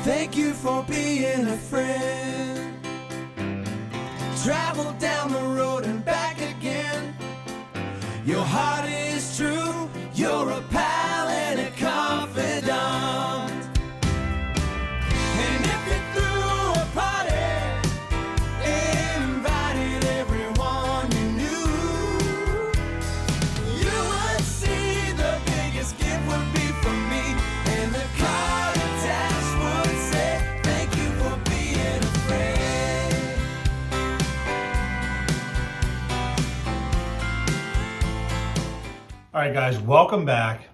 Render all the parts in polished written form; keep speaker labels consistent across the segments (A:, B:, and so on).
A: Thank you for being a friend. Travel down the road and back again. Your heart is true. You're a pal and a confidant. And if you threw a party, invited everyone you knew, you would see the biggest gift would be from me, and the card attached would say, thank you for being a friend.
B: All right, guys, welcome back.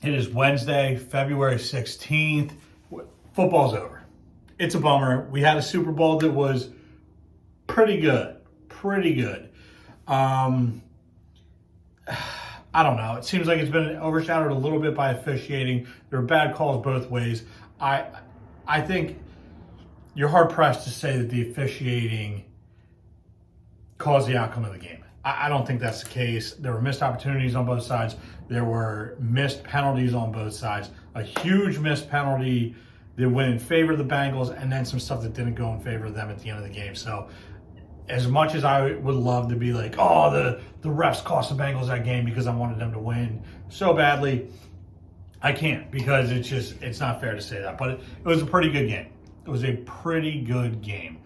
B: It is Wednesday, February 16th. Football's over. It's a bummer. We had a Super Bowl that was pretty good. I don't know. It seems like it's been overshadowed a little bit by officiating. There are bad calls both ways. I think you're hard-pressed to say that the officiating caused the outcome of the game. I don't think that's the case. There were missed opportunities on both sides. There were missed penalties on both sides. A huge missed penalty that went in favor of the Bengals, and then some stuff that didn't go in favor of them at the end of the game. So as much as I would love to be like, oh, the refs cost the Bengals that game because I wanted them to win so badly, I can't, because it's not fair to say that. But it was a pretty good game. It was a pretty good game.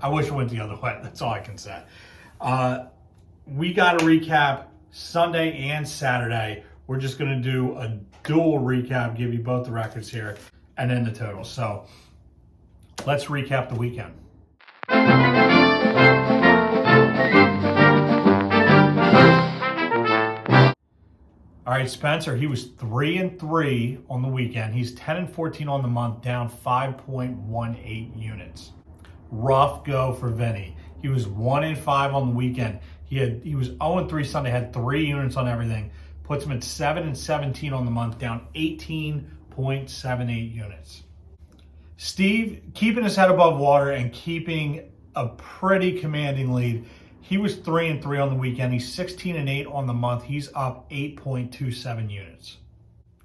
B: I wish it went the other way. That's all I can say. We got to recap Sunday and Saturday. We're just going to do a dual recap, give you both the records here, and then the totals. So let's recap the weekend. All right, Spencer, he was 3-3 on the weekend. He's 10-14 on the month, down 5.18 units. Rough go for Vinny. He was 1-5 on the weekend. He was 0-3 Sunday, had 3 units on everything. Puts him at 7-17 on the month, down 18.78 units. Steve, keeping his head above water and keeping a pretty commanding lead. He was 3-3 on the weekend. He's 16-8 on the month. He's up 8.27 units.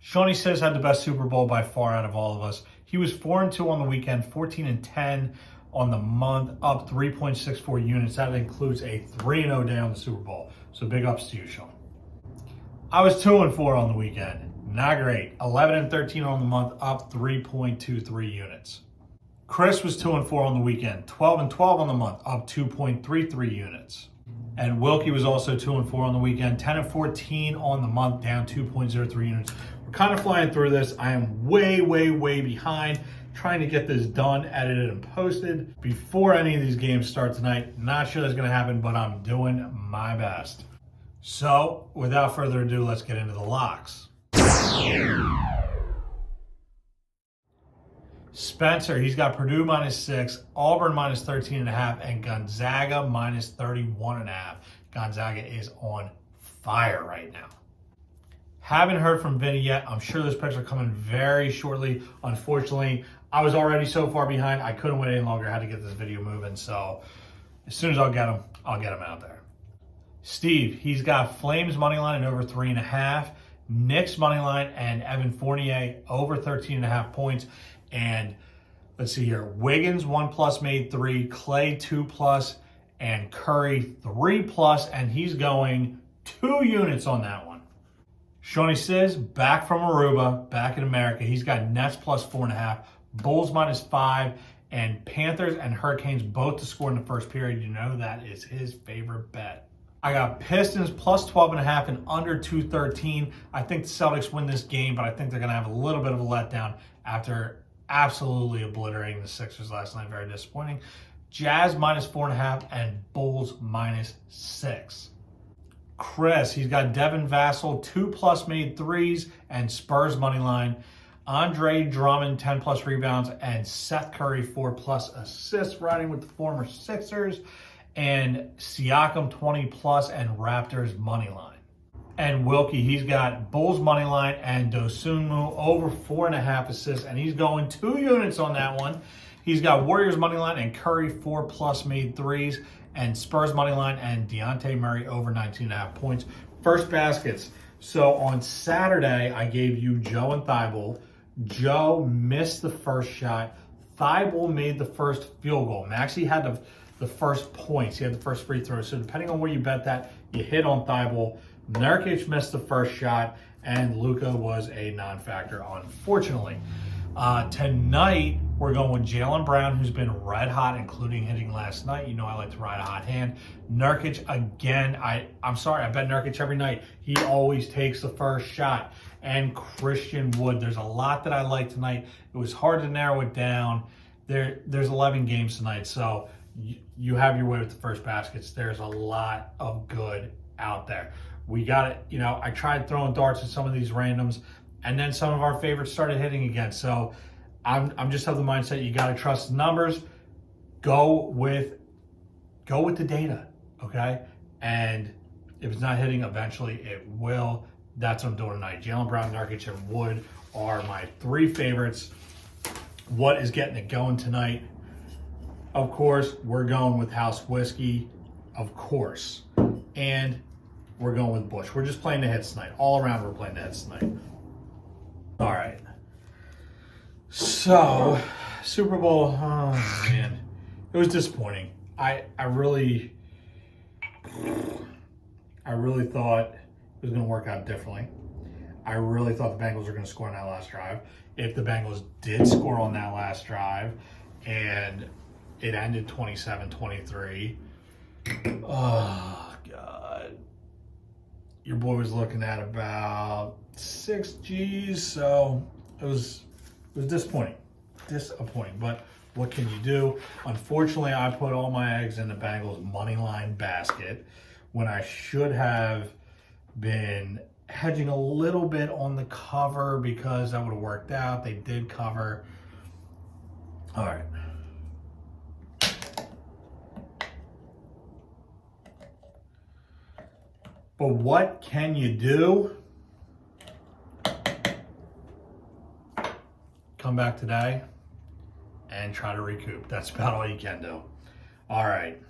B: Shawnee Says had the best Super Bowl by far out of all of us. He was 4-2 on the weekend, 14-10 on the month, up 3.64 units. That includes a 3-0 day on the Super Bowl. So big ups to you, Sean. I was 2-4 on the weekend. Not great. 11-13 on the month, up 3.23 units. Chris was 2-4 on the weekend. 12-12 on the month, up 2.33 units. And Wilkie was also 2-4 on the weekend. 10-14 on the month, down 2.03 units. We're kind of flying through this. I am way behind, trying to get this done, edited, and posted before any of these games start tonight. Not sure that's going to happen, but I'm doing my best. So, without further ado, let's get into the locks. Spencer, he's got Purdue -6, Auburn -13.5, and Gonzaga -31.5. Gonzaga is on fire right now. Haven't heard from Vinny yet. I'm sure those picks are coming very shortly. Unfortunately, I was already so far behind, I couldn't wait any longer. I had to get this video moving. So as soon as I'll get them out there. Steve, he's got Flames moneyline and over 3.5. Knicks moneyline and Evan Fournier over 13.5 points. And let's see here. Wiggins 1+ made 3, Clay 2+, and Curry 3+, and he's going 2 units on that one. Shawnee Says, back from Aruba, back in America. He's got Nets +4.5, Bulls -5, and Panthers and Hurricanes both to score in the first period. You know that is his favorite bet. I got Pistons +12.5 and under 213. I think the Celtics win this game, but I think they're going to have a little bit of a letdown after absolutely obliterating the Sixers last night. Very disappointing. Jazz -4.5 and Bulls -6. Chris, he's got Devin Vassell 2+ made 3s and Spurs moneyline. Andre Drummond 10+ rebounds and Seth Curry 4+ assists, riding with the former Sixers. And Siakam 20+ and Raptors moneyline. And Wilkie, he's got Bulls moneyline and Dosunmu over 4.5 assists, and he's going 2 units on that one. He's got Warriors moneyline and Curry 4+ made 3s, and Spurs moneyline and Dejounte Murray over 19.5 points. First baskets, So on Saturday, I gave you Joe and Thibault. Joe missed the first shot. Thibault made the first field goal. Maxey had the first points. He had the first free throw. So depending on where you bet that, you hit on Thibault. Nurkic missed the first shot, and Luka was a non-factor, unfortunately. Tonight, we're going with Jaylen Brown, who's been red hot, including hitting last night. You know I like to ride a hot hand. Nurkic, again, I'm sorry, I bet Nurkic every night. He always takes the first shot. And Christian Wood. There's a lot that I like tonight. It was hard to narrow it down. There's 11 games tonight, so you have your way with the first baskets. There's a lot of good out there. We got it. You know, I tried throwing darts at some of these randoms, and then some of our favorites started hitting again. So I'm just of the mindset you got to trust the numbers. Go with the data, okay? And if it's not hitting, eventually it will. That's what I'm doing tonight. Jaylen Brown, Nurkic, and Wood are my three favorites. What is getting it going tonight? Of course, we're going with House Whiskey, of course. And we're going with Busch. We're just playing the hits tonight. All around, we're playing the hits tonight. All right. So, Super Bowl, oh man. It was disappointing. I really thought it was going to work out differently. I really thought the Bengals were going to score on that last drive. If the Bengals did score on that last drive and it ended 27-23, oh, God. Your boy was looking at about 6 G's, so it was disappointing. Disappointing, but what can you do? Unfortunately, I put all my eggs in the Bengals money line basket when I should have been hedging a little bit on the cover because that would have worked out. They did cover. All right. But what can you do? Come back today and try to recoup. That's about all you can do. All right.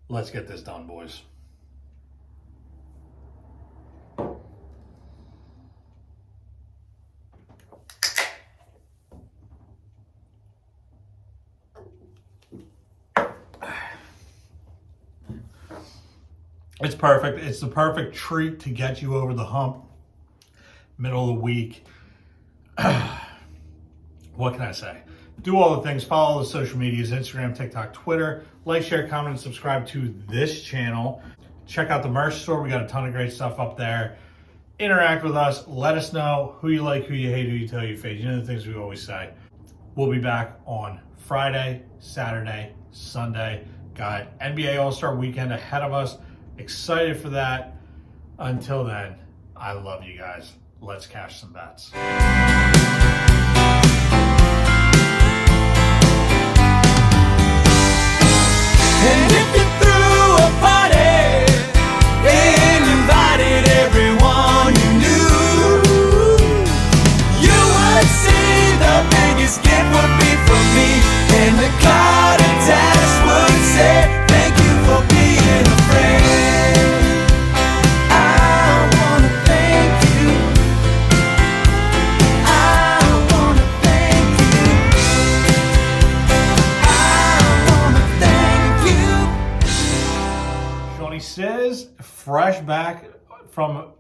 B: Let's get this done, boys. It's perfect. It's the perfect treat to get you over the hump. Middle of the week. What can I say? Do all the things. Follow the social medias, Instagram, TikTok, Twitter. Like, share, comment, and subscribe to this channel. Check out the merch store. We got a ton of great stuff up there. Interact with us. Let us know who you like, who you hate, who you tell your face. You know the things we always say. We'll be back on Friday, Saturday, Sunday. Got NBA All-Star Weekend ahead of us. Excited for that. Until then, I love you guys. Let's cash some bets.
A: And if you threw a party and invited everyone you knew, you would see the biggest gift would be from me, and the card attached would say, thank you for being a friend. I wanna thank you. I wanna thank you. I wanna thank you.
B: Shawnee says, fresh back from